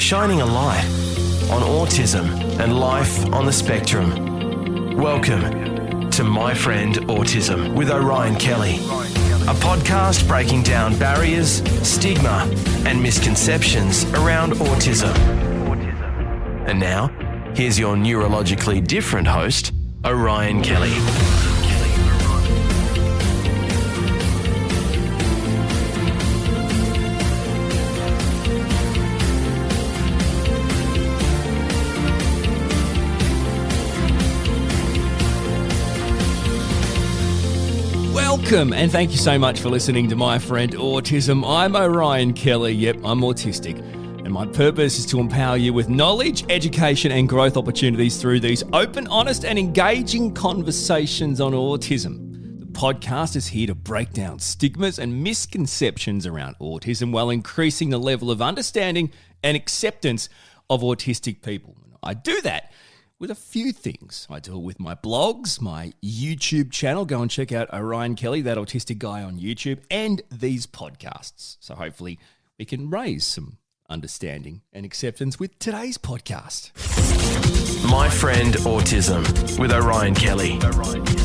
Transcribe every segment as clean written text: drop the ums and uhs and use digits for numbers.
shining a light on autism and life on the spectrum. Welcome to My Friend Autism with Orion Kelly, a podcast breaking down barriers, stigma, and misconceptions around autism. And now, here's your neurologically different host, Orion Kelly. Welcome, and thank you so much for listening to My Friend Autism. I'm Orion Kelly. Yep, I'm autistic. And my purpose is to empower you with knowledge, education, and growth opportunities through these open, honest, and engaging conversations on autism. The podcast is here to break down stigmas and misconceptions around autism while increasing the level of understanding and acceptance of autistic people. I do that with a few things. I do it with my blogs, my YouTube channel. Go and check out Orion Kelly, that autistic guy on YouTube, and these podcasts. So hopefully we can raise some understanding and acceptance with today's podcast. My Friend Autism with Orion Kelly.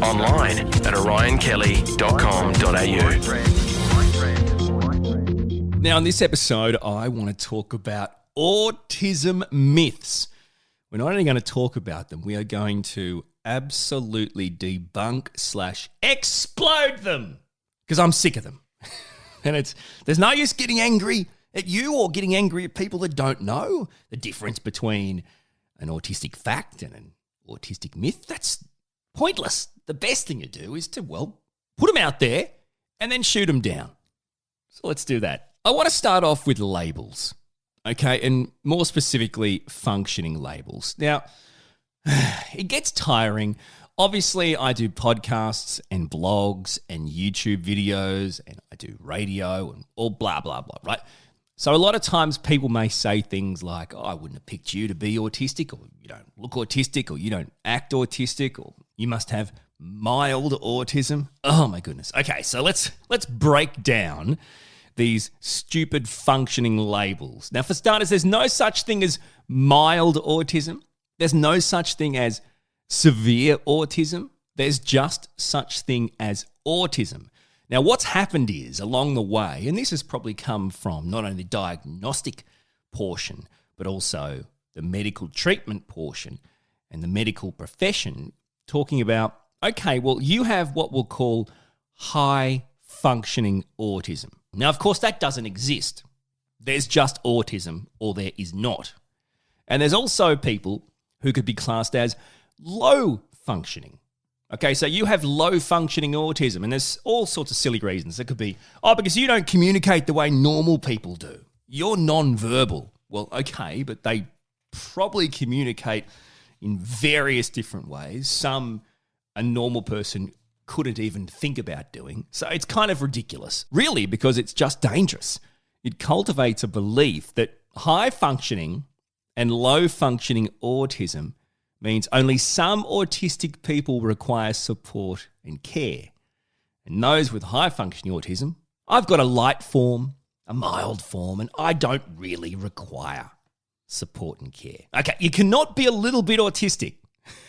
Online at orionkelly.com.au. Now, in this episode, I want to talk about autism myths. We're not only going to talk about them, we are going to absolutely debunk/explode them because I'm sick of them. And there's no use getting angry at you or getting angry at people that don't know the difference between an autistic fact and an autistic myth. That's pointless. The best thing to do is to, put them out there and then shoot them down. So let's do that. I want to start off with labels. Okay, and more specifically, functioning labels. Now, it gets tiring. Obviously, I do podcasts and blogs and YouTube videos and I do radio and all blah, blah, blah, right? So a lot of times people may say things like, I wouldn't have picked you to be autistic, or you don't look autistic, or you don't act autistic, or you must have mild autism. Oh my goodness. Okay, so let's break down these stupid functioning labels. Now, for starters, there's no such thing as mild autism. There's no such thing as severe autism. There's just such thing as autism. Now, what's happened is, along the way, and this has probably come from not only the diagnostic portion, but also the medical treatment portion and the medical profession, talking about, okay, well, you have what we'll call high functioning autism. Now, of course, that doesn't exist. There's just autism or there is not. And there's also people who could be classed as low functioning. Okay, so you have low functioning autism, and there's all sorts of silly reasons. It could be, because you don't communicate the way normal people do. You're non-verbal. Well, okay, but they probably communicate in various different ways. Some a normal person couldn't even think about doing. So it's kind of ridiculous, really, because it's just dangerous. It cultivates a belief that high functioning and low functioning autism means only some autistic people require support and care. And those with high functioning autism, I've got a light form, a mild form, and I don't really require support and care. Okay, you cannot be a little bit autistic.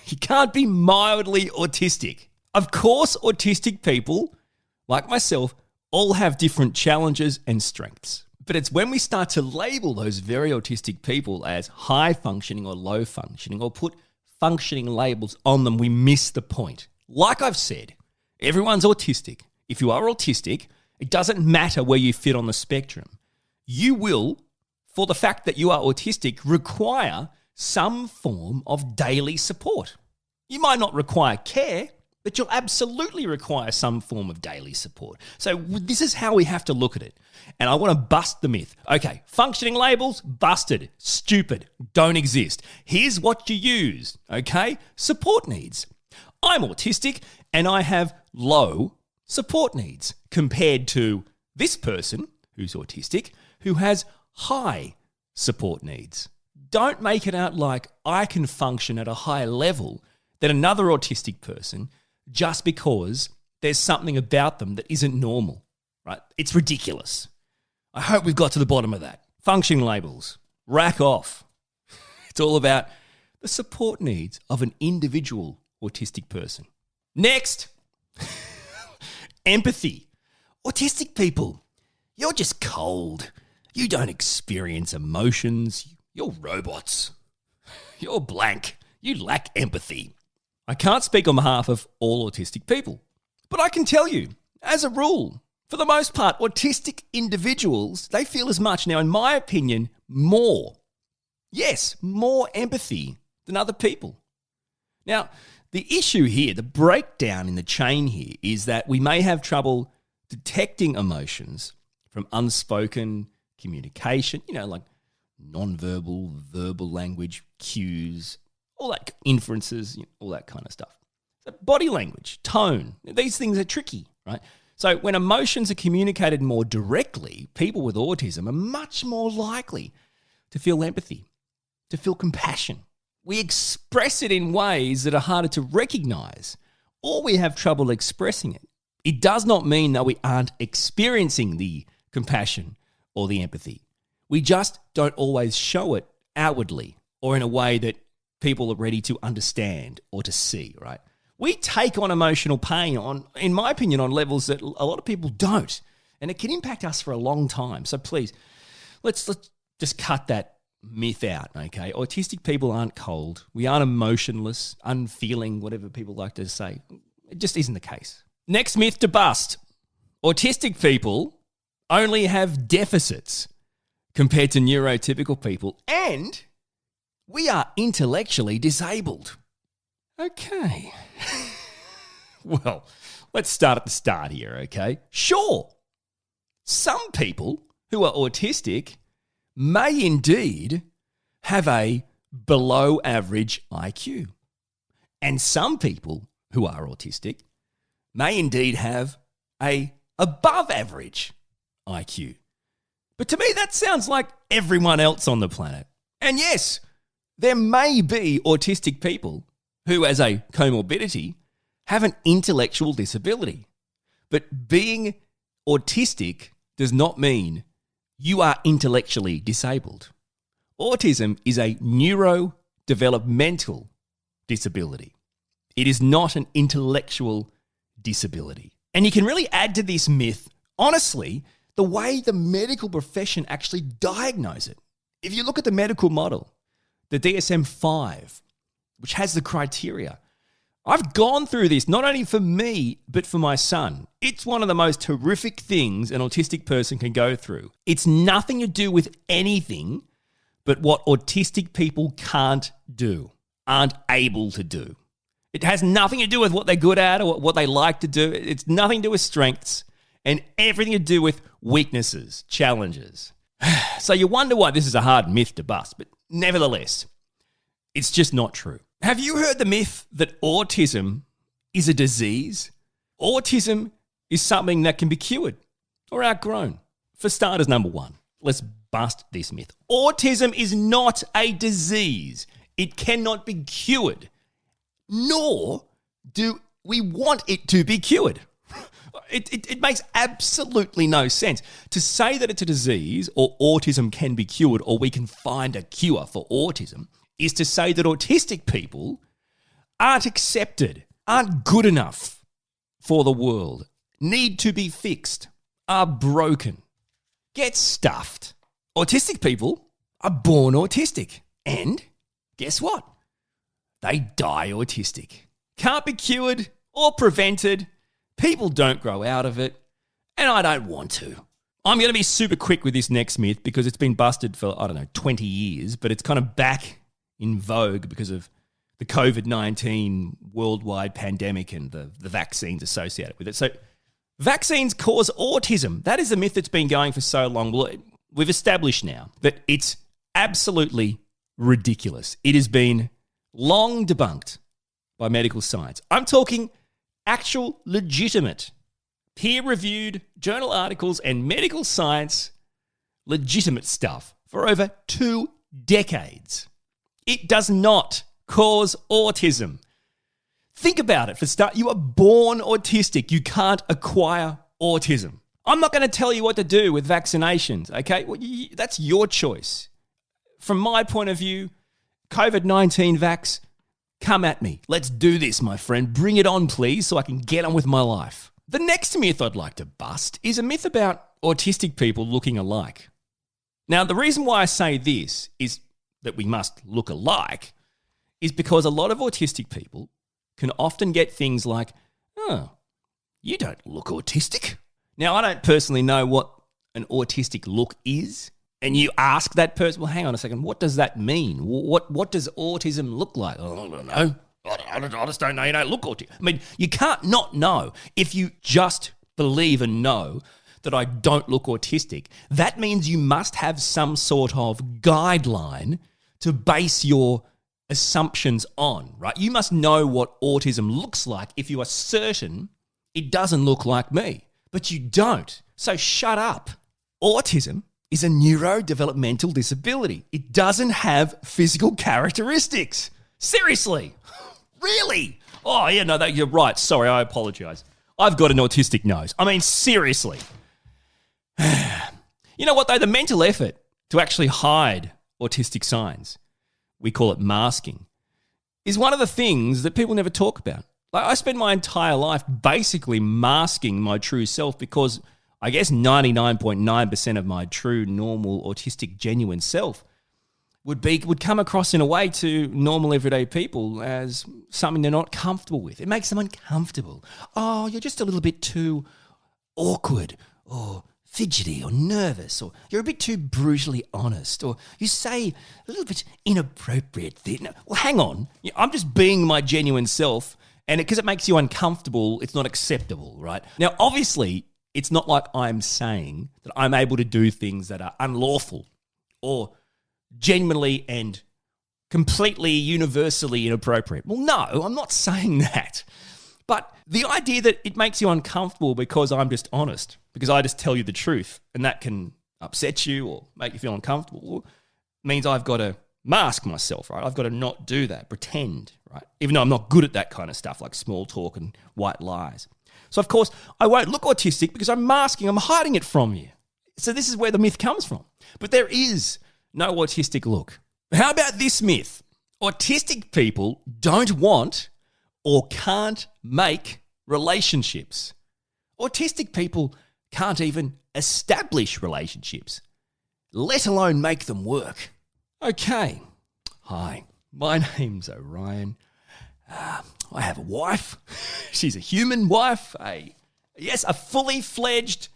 You can't be mildly autistic. Of course, autistic people, like myself, all have different challenges and strengths. But it's when we start to label those very autistic people as high functioning or low functioning, or put functioning labels on them, we miss the point. Like I've said, everyone's autistic. If you are autistic, it doesn't matter where you fit on the spectrum. You will, for the fact that you are autistic, require some form of daily support. You might not require care, but you'll absolutely require some form of daily support. So this is how we have to look at it. And I want to bust the myth. Okay, functioning labels, busted, stupid, don't exist. Here's what you use, okay? Support needs. I'm autistic and I have low support needs compared to this person who's autistic who has high support needs. Don't make it out like I can function at a higher level than another autistic person just because there's something about them that isn't normal, right? It's ridiculous. I hope we've got to the bottom of that. Functioning labels. Rack off. It's all about the support needs of an individual autistic person. Next, empathy. Autistic people, you're just cold. You don't experience emotions. You're robots. You're blank. You lack empathy. I can't speak on behalf of all autistic people, but I can tell you, as a rule, for the most part, autistic individuals, they feel as much, now in my opinion, more empathy than other people. Now, the issue here, the breakdown in the chain here, is that we may have trouble detecting emotions from unspoken communication, like non-verbal, verbal language, cues, all that inferences, all that kind of stuff. So body language, tone, these things are tricky, right? So when emotions are communicated more directly, people with autism are much more likely to feel empathy, to feel compassion. We express it in ways that are harder to recognize, or we have trouble expressing it. It does not mean that we aren't experiencing the compassion or the empathy. We just don't always show it outwardly or in a way that people are ready to understand or to see, right? We take on emotional pain in my opinion, on levels that a lot of people don't. And it can impact us for a long time. So please, let's just cut that myth out, okay? Autistic people aren't cold. We aren't emotionless, unfeeling, whatever people like to say. It just isn't the case. Next myth to bust. Autistic people only have deficits compared to neurotypical people, and we are intellectually disabled. Okay. Well, let's start at the start here, okay? Sure, some people who are autistic may indeed have a below average IQ. And some people who are autistic may indeed have a above average IQ. But to me, that sounds like everyone else on the planet. And yes, there may be autistic people who, as a comorbidity, have an intellectual disability. But being autistic does not mean you are intellectually disabled. Autism is a neurodevelopmental disability. It is not an intellectual disability. And you can really add to this myth, honestly, the way the medical profession actually diagnose it. If you look at the medical model, the DSM-5, which has the criteria, I've gone through this not only for me, but for my son. It's one of the most horrific things an autistic person can go through. It's nothing to do with anything but what autistic people can't do, aren't able to do. It has nothing to do with what they're good at or what they like to do. It's nothing to do with strengths and everything to do with weaknesses, challenges. So you wonder why this is a hard myth to bust, but nevertheless, it's just not true. Have you heard the myth that autism is a disease? Autism is something that can be cured or outgrown. For starters, number one, let's bust this myth. Autism is not a disease. It cannot be cured, nor do we want it to be cured. It makes absolutely no sense. To say that it's a disease or autism can be cured or we can find a cure for autism is to say that autistic people aren't accepted, aren't good enough for the world, need to be fixed, are broken, get stuffed. Autistic people are born autistic. And guess what? They die autistic. Can't be cured or prevented. People don't grow out of it. And I don't want to. I'm going to be super quick with this next myth because it's been busted for, 20 years, but it's kind of back in vogue because of the COVID-19 worldwide pandemic and the vaccines associated with it. So vaccines cause autism. That is a myth that's been going for so long. Well, we've established now that it's absolutely ridiculous. It has been long debunked by medical science. I'm talking actual legitimate peer-reviewed journal articles and medical science legitimate stuff for over 2 decades. It does not cause autism. Think about it. For start, you are born autistic. You can't acquire autism. I'm not going to tell you what to do with vaccinations, okay? Well, that's your choice. from my point of view, COVID-19 vax, come at me. Let's do this, my friend. Bring it on, please, so I can get on with my life. The next myth I'd like to bust is a myth about autistic people looking alike. Now, the reason why I say this is that we must look alike is because a lot of autistic people can often get things like, oh, you don't look autistic. Now, I don't personally know what an autistic look is. And you ask that person, well, hang on a second, what does that mean? What does autism look like? Oh, I don't know. I just don't know. You don't look autistic. I mean, you can't not know. If you just believe and know that I don't look autistic, that means you must have some sort of guideline to base your assumptions on, right? You must know what autism looks like if you are certain it doesn't look like me. But you don't. So shut up. Autism is a neurodevelopmental disability. It doesn't have physical characteristics. Seriously. Really? Oh, yeah, no, you're right. Sorry, I apologize. I've got an autistic nose. I mean, seriously. You know what, though? The mental effort to actually hide autistic signs, we call it masking, is one of the things that people never talk about. Like, I spend my entire life basically masking my true self because I guess 99.9% of my true, normal, autistic, genuine self would come across in a way to normal, everyday people as something they're not comfortable with. It makes them uncomfortable. Oh, you're just a little bit too awkward or fidgety or nervous, or you're a bit too brutally honest, or you say a little bit inappropriate things. No, well, hang on. I'm just being my genuine self, and because it makes you uncomfortable, it's not acceptable, right? Now, obviously, it's not like I'm saying that I'm able to do things that are unlawful or genuinely and completely universally inappropriate. Well, no, I'm not saying that. But the idea that it makes you uncomfortable because I'm just honest, because I just tell you the truth, and that can upset you or make you feel uncomfortable, means I've got to mask myself, right? I've got to not do that, pretend, right? Even though I'm not good at that kind of stuff like small talk and white lies. So, of course, I won't look autistic because I'm masking, I'm hiding it from you. So this is where the myth comes from. But there is no autistic look. How about this myth? Autistic people don't want or can't make relationships. Autistic people can't even establish relationships, let alone make them work. Okay. Hi, my name's Orion. I have a wife. She's a human wife. A fully fledged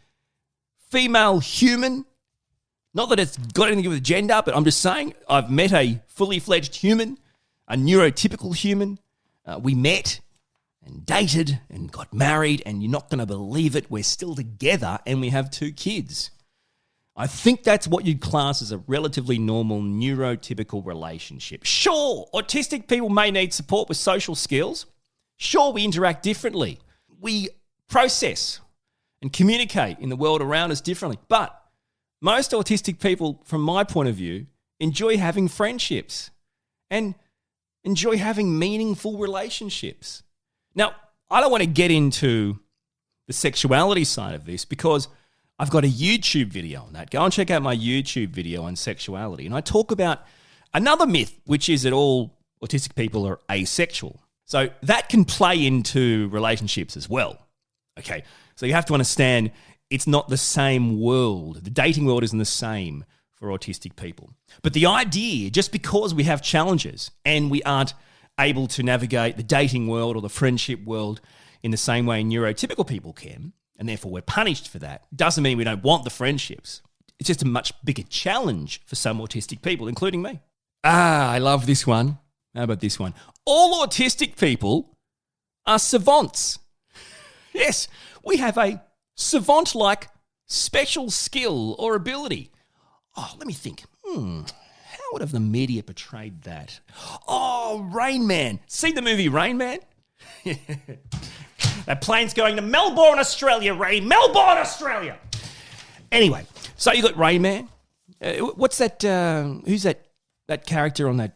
female human. Not that it's got anything to do with gender, but I'm just saying I've met a fully fledged human, a neurotypical human. We met and dated and got married, and you're not going to believe it, we're still together and we have 2 kids. I think that's what you'd class as a relatively normal neurotypical relationship. Sure, autistic people may need support with social skills. Sure, we interact differently. We process and communicate in the world around us differently. But most autistic people, from my point of view, enjoy having friendships and enjoy having meaningful relationships. Now, I don't want to get into the sexuality side of this because I've got a YouTube video on that. Go and check out my YouTube video on sexuality. And I talk about another myth, which is that all autistic people are asexual. So that can play into relationships as well. Okay, so you have to understand it's not the same world. The dating world isn't the same for autistic people. But the idea, just because we have challenges and we aren't able to navigate the dating world or the friendship world in the same way neurotypical people can, and therefore we're punished for that, doesn't mean we don't want the friendships. It's just a much bigger challenge for some autistic people, including me. I love this one. How about this one? All autistic people are savants. Yes, we have a savant-like special skill or ability. Oh, let me think. How would have the media portrayed that? Oh, Rain Man. See the movie Rain Man? That plane's going to Melbourne, Australia, Ray. Melbourne, Australia. Anyway, so you got Rain Man. What's that? Who's that character on that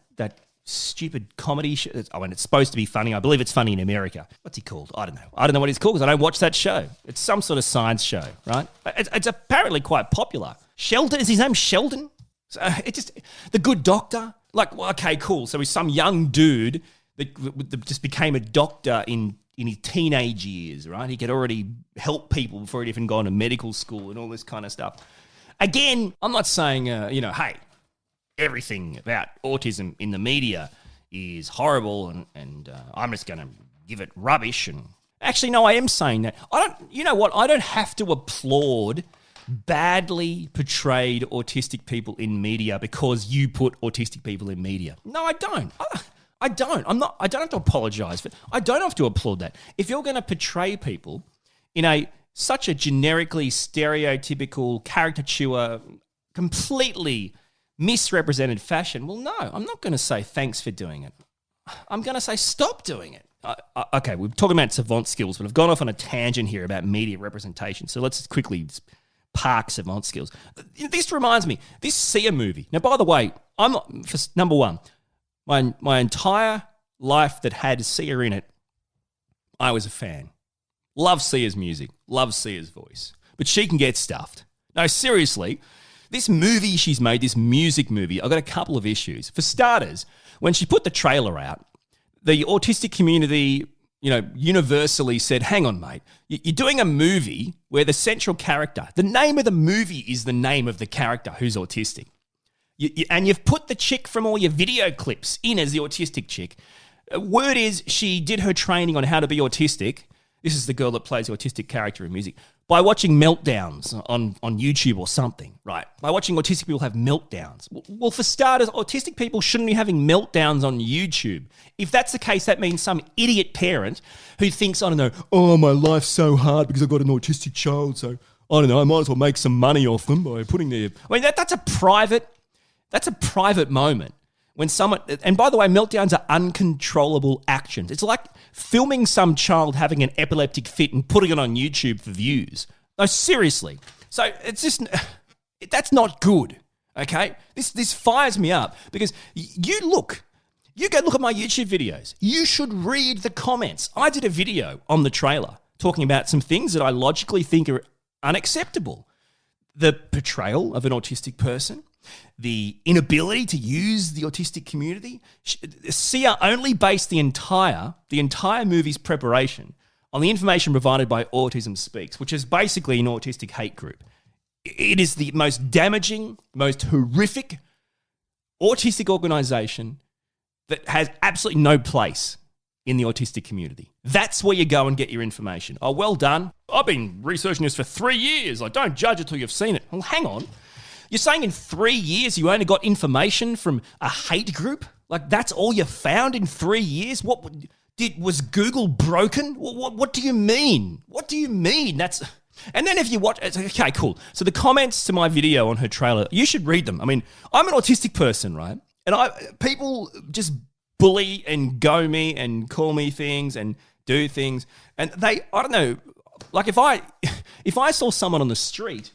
stupid comedy show? I mean, it's supposed to be funny. I believe it's funny in America. What's he called? I don't know. I don't know what he's called because I don't watch that show. It's some sort of science show, right? It's apparently quite popular. Sheldon, is his name Sheldon? So the Good Doctor, like, well, okay, cool. So he's some young dude that just became a doctor in his teenage years, right? He could already help people before he'd even gone to medical school and all this kind of stuff. Again, I'm not saying, hey, everything about autism in the media is horrible and I'm just going to give it rubbish. And actually, no, I am saying that. I don't have to applaud badly portrayed autistic people in media because you put autistic people in media. No, I don't. I don't. I don't have to apologize for it. I don't have to applaud that. If you're going to portray people in such a generically stereotypical, caricature, completely misrepresented fashion, well, no, I'm not going to say thanks for doing it. I'm going to say stop doing it. Okay, we're talking about Savant Skills, but I've gone off on a tangent here about media representation. So let's quickly park Savant Skills. This reminds me, this Sia movie. Now, by the way, number one, my entire life that had Sia in it, I was a fan. Love Sia's music, love Sia's voice. But she can get stuffed. No, seriously, this movie she's made, this music movie, I've got a couple of issues. For starters, when she put the trailer out, the autistic community, universally said, hang on, mate, you're doing a movie where the central character, the name of the movie is the name of the character who's autistic. And you've put the chick from all your video clips in as the autistic chick. Word is she did her training on how to be autistic. This is the girl that plays the autistic character in music. By watching meltdowns on YouTube or something, right? By watching autistic people have meltdowns. Well, for starters, autistic people shouldn't be having meltdowns on YouTube. If that's the case, that means some idiot parent who thinks, I don't know, oh, my life's so hard because I've got an autistic child, so I don't know, I might as well make some money off them by putting their... I mean, that's a private moment. When someone, and by the way, meltdowns are uncontrollable actions. It's like filming some child having an epileptic fit and putting it on YouTube for views. No, seriously. So it's just, that's not good, okay? This fires me up because you go look at my YouTube videos. You should read the comments. I did a video on the trailer talking about some things that I logically think are unacceptable. The portrayal of an autistic person, the inability to use the autistic community. Sia only based the entire movie's preparation on the information provided by Autism Speaks, which is basically an autistic hate group. It is the most damaging, most horrific autistic organisation that has absolutely no place in the autistic community. That's where you go and get your information. Oh, well done. I've been researching this for 3 years. I don't judge it till you've seen it. Well, hang on. You're saying in 3 years you only got information from a hate group? Like that's all you found in 3 years? Was Google broken? What do you mean? What do you mean? And then if you watch, it's okay, cool. So the comments to my video on her trailer, you should read them. I mean, I'm an autistic person, right? And people just bully and go me and call me things and do things. And I don't know, like if I saw someone on the street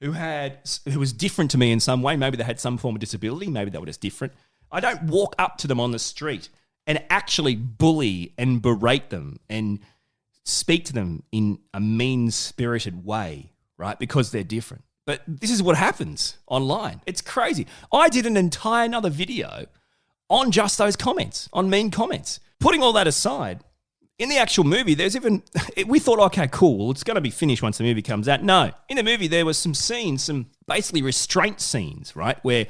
who was different to me in some way, maybe they had some form of disability, maybe they were just different, I don't walk up to them on the street and actually bully and berate them and speak to them in a mean-spirited way, right? Because they're different. But this is what happens online. It's crazy. I did an entire another video on just those comments, on mean comments. Putting all that aside, in the actual movie, we thought, okay, cool, well, it's going to be finished once the movie comes out. No, in the movie, there was some scenes, some basically restraint scenes, right? Where,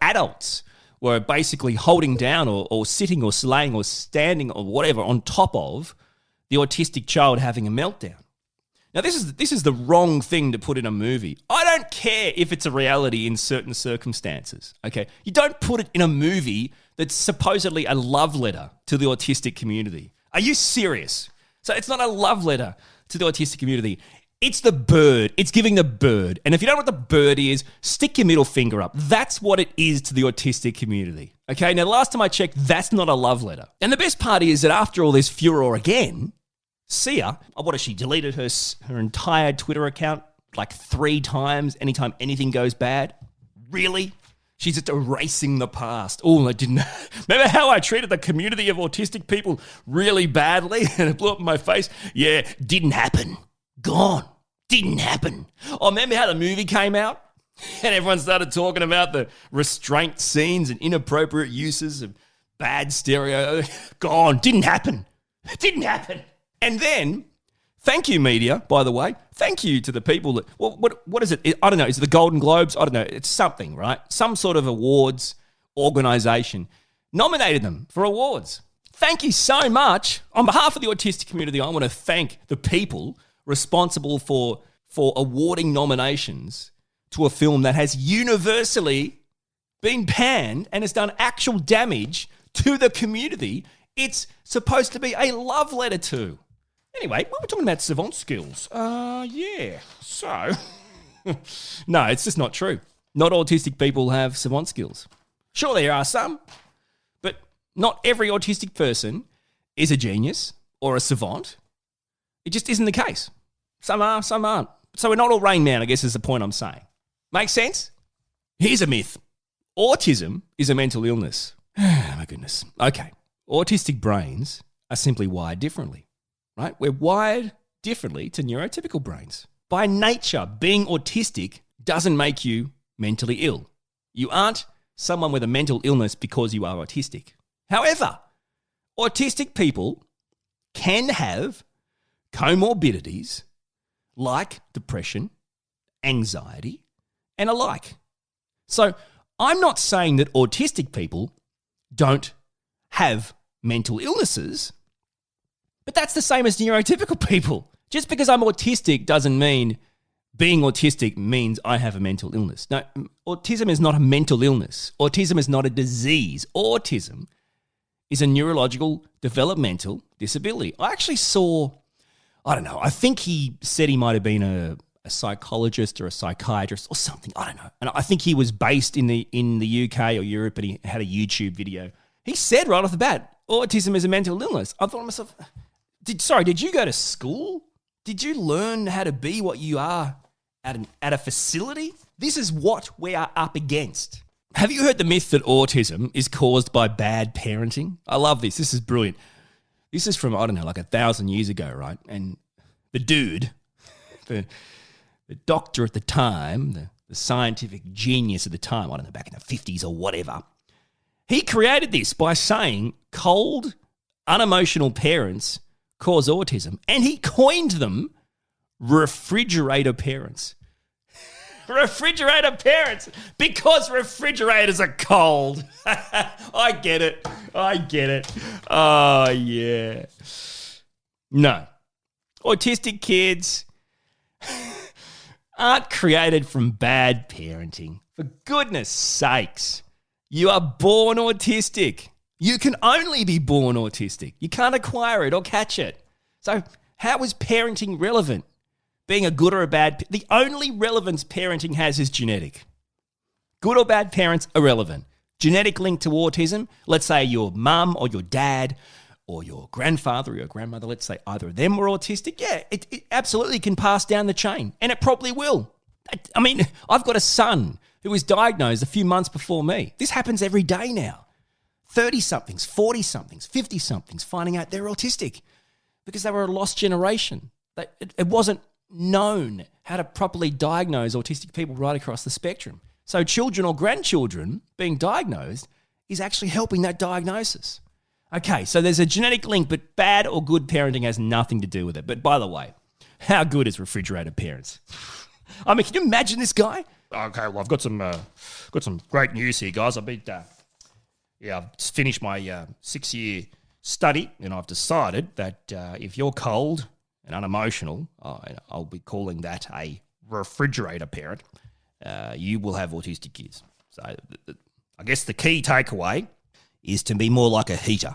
adults were basically holding down or sitting or slaying or standing or whatever on top of the autistic child having a meltdown. Now, this is the wrong thing to put in a movie. I don't care if it's a reality in certain circumstances, okay? You don't put it in a movie that's supposedly a love letter to the autistic community. Are you serious? So it's not a love letter to the autistic community. It's the bird. It's giving the bird. And if you don't know what the bird is, stick your middle finger up. That's what it is to the autistic community. Okay, now the last time I checked, that's not a love letter. And the best part is that after all this furor again, Sia, she deleted her entire Twitter account like 3 times anytime anything goes bad? Really? She's just erasing the past. Oh, I didn't... Remember how I treated the community of autistic people really badly and it blew up in my face? Yeah, didn't happen. Gone. Didn't happen. Oh, remember how the movie came out? And everyone started talking about the restraint scenes and inappropriate uses of bad stereo. Gone. Didn't happen. It didn't happen. And then, thank you, media, by the way. Thank you to the people that, what is it? I don't know. Is it the Golden Globes? I don't know. It's something, right? Some sort of awards organization nominated them for awards. Thank you so much. On behalf of the autistic community, I want to thank the people responsible for awarding nominations to a film that has universally been panned and has done actual damage to the community it's supposed to be a love letter to. Anyway, we were talking about Savant Skills. Yeah. So, no, it's just not true. Not autistic people have Savant Skills. Sure, there are some, but not every autistic person is a genius or a savant. It just isn't the case. Some are, some aren't. So we're not all Rain Man, I guess is the point I'm saying. Make sense? Here's a myth. Autism is a mental illness. My goodness. Okay. Autistic brains are simply wired differently, right? We're wired differently to neurotypical brains. By nature, being autistic doesn't make you mentally ill. You aren't someone with a mental illness because you are autistic. However, autistic people can have comorbidities like depression, anxiety, and alike. So I'm not saying that autistic people don't have mental illnesses, but that's the same as neurotypical people. Just because I'm autistic doesn't mean being autistic means I have a mental illness. No, autism is not a mental illness. Autism is not a disease. Autism is a neurological developmental disability. I actually saw, I don't know, I think he said he might have been a psychologist or a psychiatrist or something. I don't know. And I think he was based in the UK or Europe, and he had a YouTube video. He said right off the bat, autism is a mental illness. I thought to myself, did you go to school? Did you learn how to be what you are at a facility? This is what we are up against. Have you heard the myth that autism is caused by bad parenting? I love this. This is brilliant. This is from, I don't know, like 1,000 years ago, right? And the dude, the doctor at the time, the scientific genius at the time, I don't know, back in the 50s or whatever, he created this by saying cold, unemotional parents cause autism, and he coined them refrigerator parents. Refrigerator parents, because refrigerators are cold. I get it. Oh, yeah. No. Autistic kids aren't created from bad parenting. For goodness sakes, you are born autistic. You can only be born autistic. You can't acquire it or catch it. So how is parenting relevant? Being a good or a bad... The only relevance parenting has is genetic. Good or bad parents are relevant. Genetic link to autism, let's say your mum or your dad or your grandfather or your grandmother, let's say either of them were autistic, yeah, it absolutely can pass down the chain, and it probably will. I mean, I've got a son who was diagnosed a few months before me. This happens every day now. 30-somethings, 40-somethings, 50-somethings finding out they're autistic because they were a lost generation. It wasn't known how to properly diagnose autistic people right across the spectrum. So children or grandchildren being diagnosed is actually helping that diagnosis. Okay, so there's a genetic link, but bad or good parenting has nothing to do with it. But by the way, how good is refrigerator parents? I mean, can you imagine this guy? Okay, well, I've got some great news here, guys. I've just finished my 6-year study, and I've decided that if you're cold and unemotional, I'll be calling that a refrigerator parent. You will have autistic kids. So I guess the key takeaway is to be more like a heater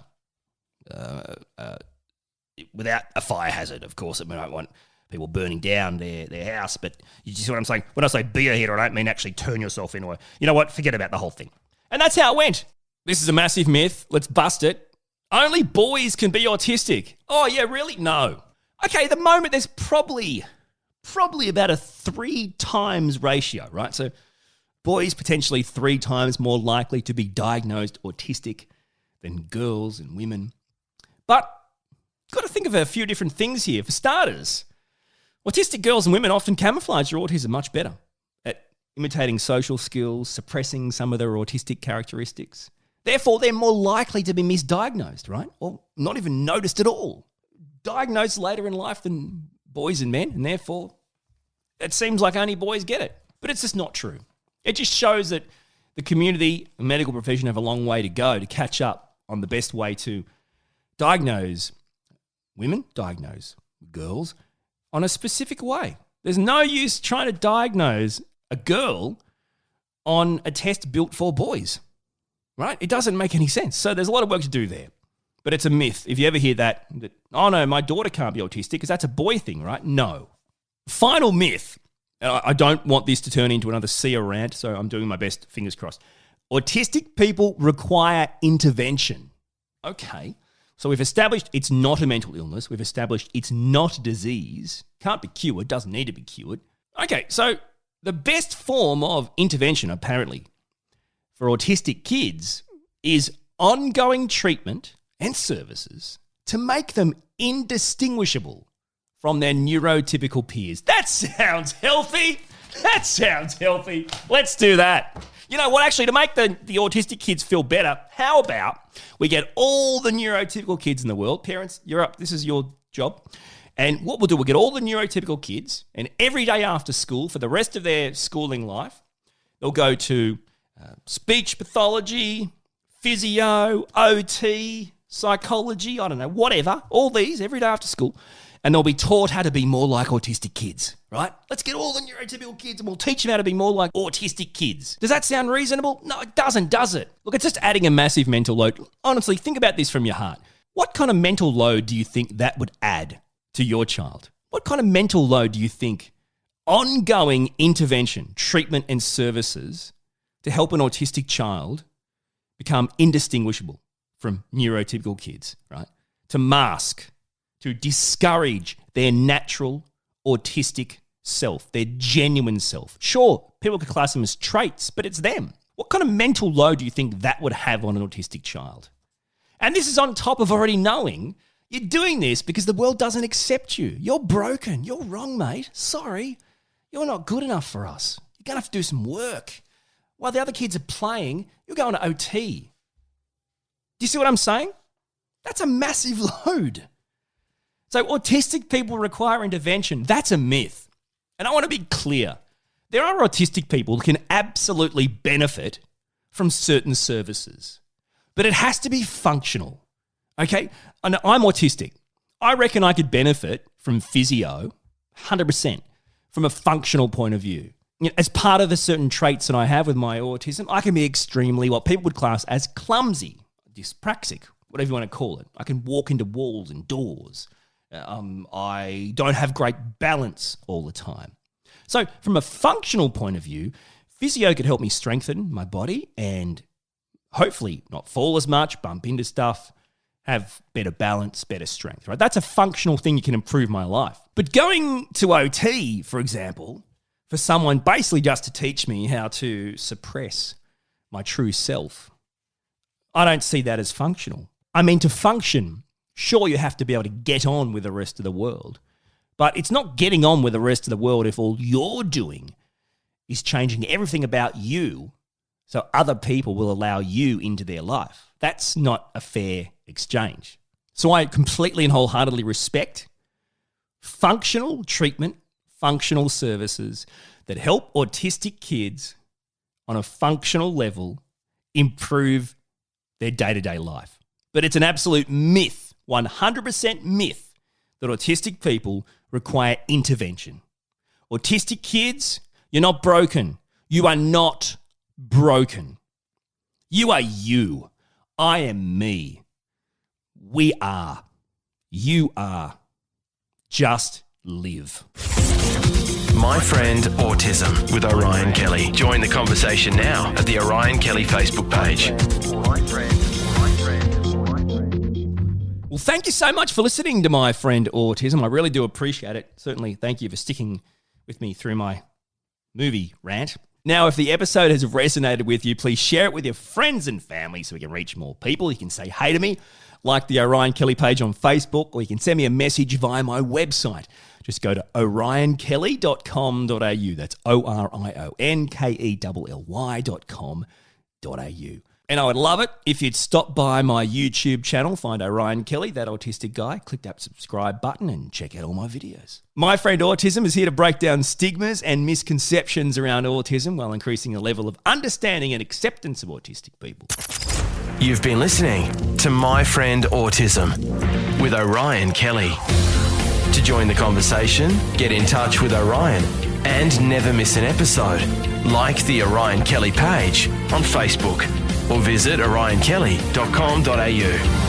without a fire hazard, of course. I mean, I don't want people burning down their house, but you see what I'm saying? When I say be a heater, I don't mean actually turn yourself into a... You know what? Forget about the whole thing. And that's how it went. This is a massive myth. Let's bust it. Only boys can be autistic. Oh, yeah, really? No. Okay, at the moment, there's probably about a 3 times ratio, right? So boys potentially 3 times more likely to be diagnosed autistic than girls and women. But got to think of a few different things here. For starters, autistic girls and women often camouflage their autism much better. imitating social skills, suppressing some of their autistic characteristics. Therefore, they're more likely to be misdiagnosed, right? Or not even noticed at all. Diagnosed later in life than boys and men, and therefore it seems like only boys get it. But it's just not true. It just shows that the community and medical profession have a long way to go to catch up on the best way to diagnose women, diagnose girls on a specific way. There's no use trying to diagnose a girl on a test built for boys, right? It doesn't make any sense. So there's a lot of work to do there. But it's a myth. If you ever hear that, oh no, my daughter can't be autistic because that's a boy thing, right? No. Final myth, and I don't want this to turn into another Sia rant, so I'm doing my best, fingers crossed. Autistic people require intervention. Okay. So we've established it's not a mental illness. We've established it's not a disease. Can't be cured, doesn't need to be cured. Okay, so the best form of intervention, apparently, for autistic kids is ongoing treatment and services to make them indistinguishable from their neurotypical peers. That sounds healthy. That sounds healthy. Let's do that. You know what, actually, to make the autistic kids feel better, how about we get all the neurotypical kids in the world? Parents, you're up. This is your job. And what we'll do, we'll get all the neurotypical kids, and every day after school, for the rest of their schooling life, they'll go to speech pathology, physio, OT, psychology, I don't know, whatever, all these every day after school, and they'll be taught how to be more like autistic kids, right? Let's get all the neurotypical kids and we'll teach them how to be more like autistic kids. Does that sound reasonable? No, it doesn't, does it? Look, it's just adding a massive mental load. Honestly, think about this from your heart. What kind of mental load do you think that would add to your child? What kind of mental load do you think ongoing intervention, treatment and services to help an autistic child become indistinguishable from neurotypical kids, right? To mask, to discourage their natural autistic self, their genuine self. Sure, people could class them as traits, but it's them. What kind of mental load do you think that would have on an autistic child? And this is on top of already knowing you're doing this because the world doesn't accept you. You're broken. You're wrong, mate. Sorry. You're not good enough for us. You're going to have to do some work. While the other kids are playing, you're going to OT. Do you see what I'm saying? That's a massive load. So autistic people require intervention. That's a myth. And I want to be clear. There are autistic people who can absolutely benefit from certain services, but it has to be functional. Okay? And I'm autistic. I reckon I could benefit from physio 100% from a functional point of view. As part of the certain traits that I have with my autism, I can be extremely, what people would class as clumsy, dyspraxic, whatever you want to call it. I can walk into walls and doors. I don't have great balance all the time. So from a functional point of view, physio could help me strengthen my body and hopefully not fall as much, bump into stuff, have better balance, better strength, right? That's a functional thing you can improve my life. But going to OT, for example, for someone basically just to teach me how to suppress my true self, I don't see that as functional. I mean, to function, sure, you have to be able to get on with the rest of the world, but it's not getting on with the rest of the world if all you're doing is changing everything about you so other people will allow you into their life. That's not a fair exchange. So I completely and wholeheartedly respect functional treatment, functional services that help autistic kids on a functional level improve their day-to-day life. But it's an absolute myth, 100% myth, that autistic people require intervention. Autistic kids, you're not broken. You are not broken. You are you. I am me. We are. You are. Just live. My Friend Autism with Orion Kelly. Join the conversation now at the Orion Kelly Facebook page. Well, thank you so much for listening to My Friend Autism. I really do appreciate it. Certainly, thank you for sticking with me through my movie rant. Now, if the episode has resonated with you, please share it with your friends and family so we can reach more people. You can say hey to me, like the Orion Kelly page on Facebook, or you can send me a message via my website, just go to orionkelly.com.au. That's ORIONKELLY.com.au. And I would love it if you'd stop by my YouTube channel, find Orion Kelly, that autistic guy, click that subscribe button and check out all my videos. My Friend Autism is here to break down stigmas and misconceptions around autism while increasing the level of understanding and acceptance of autistic people. You've been listening to My Friend Autism with Orion Kelly. To join the conversation, get in touch with Orion and never miss an episode, like the Orion Kelly page on Facebook or visit orionkelly.com.au.